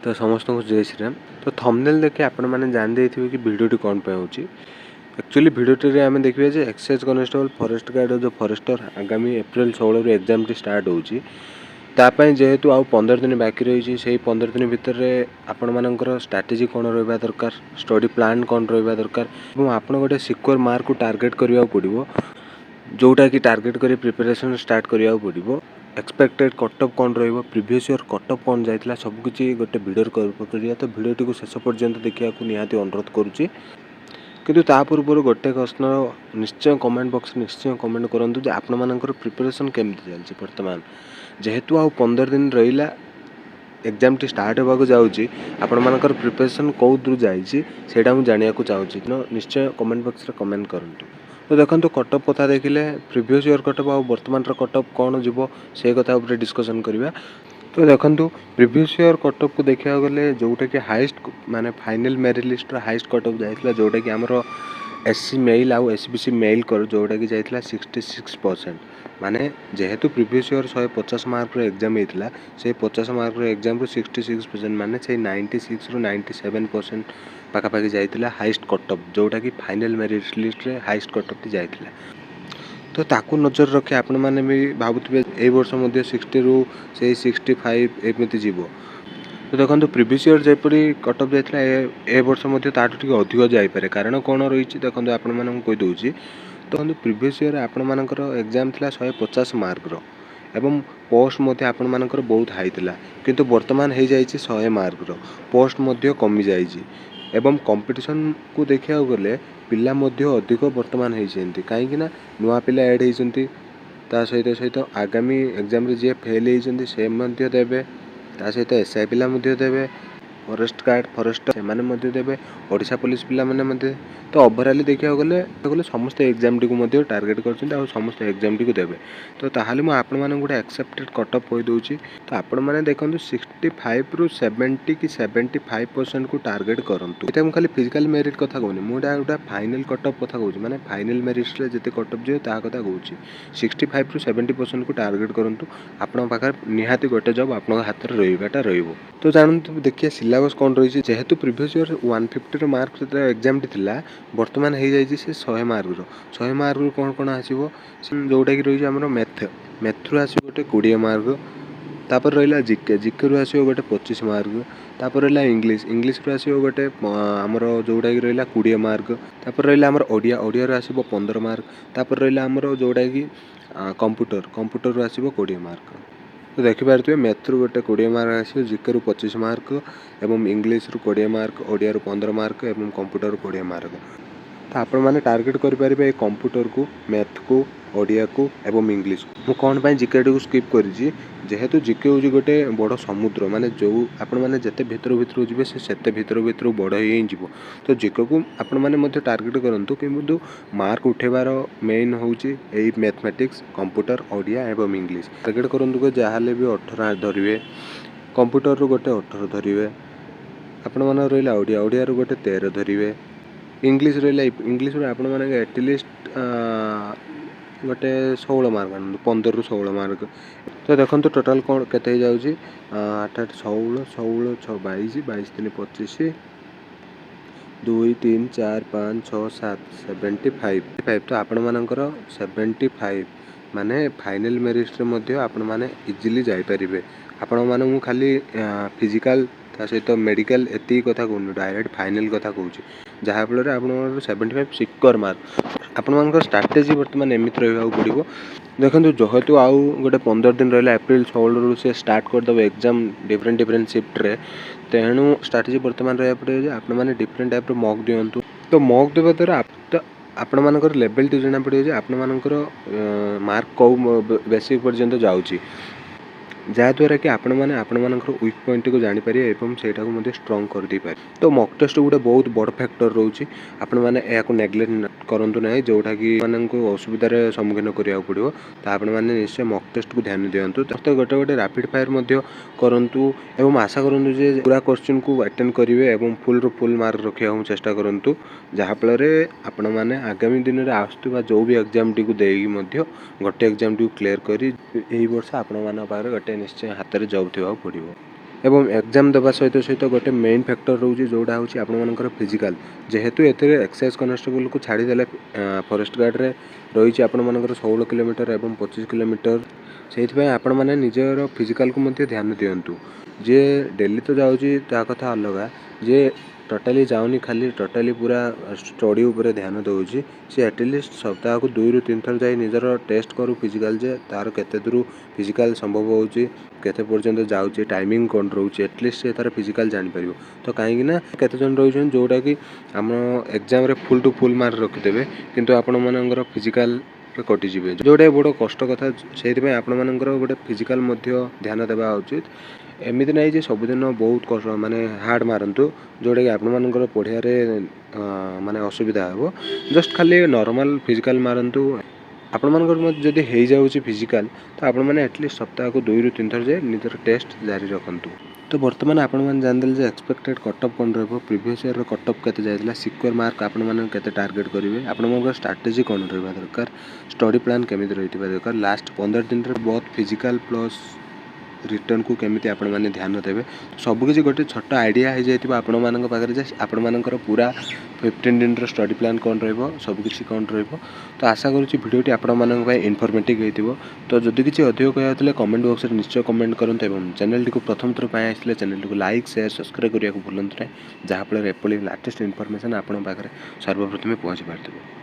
तो समस्त को जय श्री राम। तो थंबनेल देखि आपण मैंने जान देथिबे कि वीडियोटी कौन पे होची। एक्चुअली वीडियोटी रे आमे देखिबे जे एक्साइज कांस्टेबल फॉरेस्ट गार्ड जो फॉरेस्टर आगामी एप्रिल 16 रे एग्जाम टी स्टार्ट होची। तापाई जेहेतु आउ 15 दिन बाकी रही से 15 दिन भितर आपण मानकर स्ट्रैटेजी कौन रहा दरकार, स्टडी प्लान कौन रहा दरकार और आपण गोटे सिक्योर मार्क को टार्गेट करने पड़ो, जोटा कि टार्गेट कर प्रिपरेशन स्टार्ट करने पड़ो। एक्सपेक्टेड कटअप कौन रही, प्रीवियस ईयर कटअप कौन जाइला सबकि गोटे भिडियो करिया। तो भिडियोटी को शेष पर्यंत देखा निहाती अनुरोध करुच्ची। किंतु ता पूर्व गोटे प्रश्न निश्चय कमेंट बॉक्स निश्चय कमेंट करूँ जे आपण मानकर प्रिपरेशन केमती चलती वर्तमान, जेहेतु आउ 15 दिन रहा एग्जाम टी स्टार्ट होगा जाऊँगी। आपण मानकर प्रिपरेशन कौ दूर जाइए मुझे जाना चाहूँगी, तो निश्चय कमेंट बॉक्स रे कमेंट करूँ। तो देखो कटअप कथा देखिले प्रीवियस ईयर कटअप आ वर्तमान कटअप कौन जीव से कथा डिस्कसन करवा। तो देखो प्रीवियस ईयर कटअप को देखा गले जोटा कि हाईएस्ट माने final merit list highest cutoff जाइला, जोटा कि आमर एससी मेल आउ एसबीसी मेल कर जोटा कि जाइला 66%। माने जेहेतु प्रीवियस ईयर 150 मार्क एग्जाम होता से 50 मार्क एग्जाम 66% माने से 96 रु 97% पाखापाखि जाइला हाईएस्ट कटअप, जोटा कि फाइनल मेरिट लिस्ट रे हाईएस्ट कटअप जाइला। तो ताकू नजर रखे आपण मैंने भी भावुवे ए वर्ष मध्य 60 रु से 65 एमती जीव। तो देखो प्रीवियस ईयर जपरी कटअप जाइला ए वर्ष मध्य ताठू टिके अधिक जाइपारे। कारण कौन रही देखो आपण मानक कहि दउची। तो प्रीवियस ईयर आपण मानकर एग्जाम थिला 150 मार्क रो एवं पोस्ट मध्य आपण मानकर बहुत हाई थिला, किंतु वर्तमान हो जाइए 100 मार्क रो पोस्ट मध्य कमी जाइए। एवं कंपटीशन को देखा गले पिला मध्य अधिक वर्तमान होती कहीं नुआ पिला ऐड होती। सहित सहित आगामी एग्जाम रे जे फेल होती से देवे, सहित एसआई पिला देवे, फॉरेस्ट गार्ड फॉरेस्टर से देवे, ओडिशा पुलिस पिला माने। तो ओवरऑल देखा गले समस्त एग्जाम टी को टार्गेट कर समस्त एग्जाम टी को देवे। तो ताहले मु आपण माने गोटे एक्सेप्टेड कटअप कहि दउची। तो आपण माने देखंतु 65 रु 70 कि 75% को टार्गेट करंतु। एटा मु खाली फिजिकल मेरिट कथा कहूनी, मुडा गोटा फाइनल कटअप कथा कहूची, माने फाइनल मेरिट रे जते कटअप जे ता कथा कहूची। 65 रु 70% को टार्गेट करंतु। आपण पाखर निहाती गोटे जॉब आपण हाथ रे रहिबाटा रहिबो। तो जानंतु देखिए सिलेबस कौन रही, जेहेतु previous year 150 mark exam T थिला वर्तमान हो जाइए से 100 मार्क रो 100 मार्क रो कौन कौन आसीबो जोटा कि रही आमर मैथ रु आसीबो गोटे 20 मार्क। तापर रहा जिके रु आसीबो गोटे 25 मार्क। तापर रहा इंग्लिश रु आसीबो गोटे आमर जोटा कि रहा 20 मार्क। तापर रहा आमर ओडिया रु आसीबो 15 मार्क। तापर रहा आमर जोटा कि कंप्यूटर रु आसीबो 20 मार्क। तो देखिपारे मैथ रु गोटे 20 मार्क आसीबो, जिके रु 25 मार्क एवं इंग्लिश रु 20 मार्क, ओडिया रु 15 मार्क एवं कंप्यूटर रु 20 मार्क। तो आपण मैंने टार्गेट करेंगे कंप्यूटर को, मैथ को, ओडिया को एवं इंग्लिश को। मु कौन पाई जिके को स्किप करी, जेहेतु जिके हूँ गोटे बड़ समुद्र, माने जो आपण मैंने जिते भितर भितर जी से भितर भितर बड़ हो। तो जिके को आपण मैंने टार्गेट करूँ, कि मार्क उठेबार मेन हूँ मैथमेटिक्स, कंप्यूटर, ओडिया एवं इंग्लिश टार्गेट करूँ कि जहाँ भी 18 धरिए, कंप्यूटर रु गोटे 18 धरिए, आपण मन रहा ओडिया रु गोटे 13 धरिए, इंग्लिश रहा इंग्लिश आपण मैंने एटलिस्ट गोटे 16 मार्क आनंद 15 रु 16 मार्क। तो देखो टोटाल कौन केते जाऊँगी 8 8 16 16 6 22 22 3 25 2 3 4 5 6 7 75। तो आपण मानकर 75 माने फाइनल मेरिट रे आपण माने इजीली जाई परिबे। आपण माने मु खाली फिजिकल सहित मेडिकल एति कथा कहूँ, डायरेक्ट फाइनल कथा कहूँ, जहाँफल आप 75 सिक्योर मार्क। आपण स्ट्राटेजी बर्तमान एमती रहा पड़ो। देखो जेहेतु आउ गोटे 15 दिन रहा एप्रिल 16 रु से स्टार्ट करदे एग्जाम डिफरेंट शिफ्ट रे, तेणु स्ट्राटेजी बर्तमान रहा पड़े आपण मैंने डिफरेंट टाइप मॉक दिंतु। तो मॉक देवा द्वारा आपण मानकर लेवल टी जना पड़े आपण मानकर मार्क कौ बेसी पर्यंत जाऊँगी, जहाँद्वारा कि आपण मैंने आपण मानकर वीक पॉइंट को जानीपर एवं सेटा को स्ट्रंग कर दे पारे। तो मॉक टेस्ट गोटे बहुत बड़ फैक्टर रोचे, आपण मैंने या नेग्लेक्ट करूँ ना, जोटा कि मानक असुविधार सम्मुखीन करा पड़ो। तो आपण मैंने निश्चय मॉक टेस्ट को ध्यान दिंतु। तो गोटे गोटे रैपिड फायर करूँ एवं आशा करूँ जे पूरा क्वेश्चन को अटेंड करेंगे और फुल फुल मार्क रखा चेष्टा करूँ, जहाँफल आपण मैंने आगामी दिन में आसुवा जो भी एग्जाम टी को देगी गोटे एग्जाम टी क्लीयर कर वर्ष आपण मान पाखे गोटे निश्चय हाथ में जॉब थी पड़ो। एवं एग्जाम देवा सहित सहित गोटे मेन फैक्टर रोचे जोटा हूँ आपर फिजिकाल जेहेतु एथिरे एक्साइज कनेस्टेबल को छाड़ीदे फॉरेस्ट गार्ड रे रही आपर 16 किलोमीटर एवं 25 किलोमीटर से आपण मैंने निजर फिजिकाल को मध्य ध्यान दिंतु जे डेली तो जाऊँगी ता कथा अलग जे टोटाली जाऊनी खाली टोटाली पूरा स्टडी उपर ध्यान दूसरी सी एटलिस्ट सप्ताह को 2 ରୁ 3 थर जाए निजर टेस्ट करू फिजिकाल जे तार केते दूर फिजिकाल संभव होची केते पर्यंत जाऊँचे टाइमिंग कौन रोचे एटलिस्ट से तार फिजिकाल जापर तो कहीं केते जन रही जोटा कि आम एग्जाम रे फुल टू फुल मार्क रखिदेवे किंतु आपण मानकर फिजिकाल कटिजे जोटा बड़ कष्ट कथा से आपण मानकर गोटे फिजिकाल ध्यान देवा उचित एमती ना जे सबुदिन बहुत कष्ट माने हार्ड मारतु जोटा कि आपर पढ़िया माने असुविधा हे जस्ट खाली नॉर्मल फिजिकाल मारतु आपण मानकर जदि हो जाऊँगी फिजिकाल तो आपण मैंने एटलिस्ट सप्ताह को 2 ରୁ 3 थर जाए निजर टेस्ट जारी रखु तो बर्तमान आपण मैंने जानदे एक्सपेक्टेड कटअप कौन प्रीवियस ईयर कटअप केते जाइला सिक्योर मार्क आपण मैंने केते टार्गेट करेंगे आपण स्ट्राटेजी कौन रहा दरकार स्टडी प्लान केमिति रही दरकार लास्ट 15 दिन रे बहुत फिजिकाल प्लस रिटर्न को केमिति आपण मैंने ध्यान देवे सबकि गोटे छोट आइडिया हो जाए आपण मान पाखे आपण मानकर पूरा 15 दिन स्टडी प्लान कौन सबकि कौन तो आशा करुँची भिडियोटी आपण मानक इनफर्मेटिव होती तो जदि किसी अधिक कहते कमेंट बॉक्स में निश्चय कमेंट करूँ और चैनल टी प्रथम थर आसले channel T like share subscribe करने को भूलु ना जहाँफल एपली लाटेस्ट इनफर्मेशन आपण पाखे सर्वप्रथमें पहुँची पार्थिव।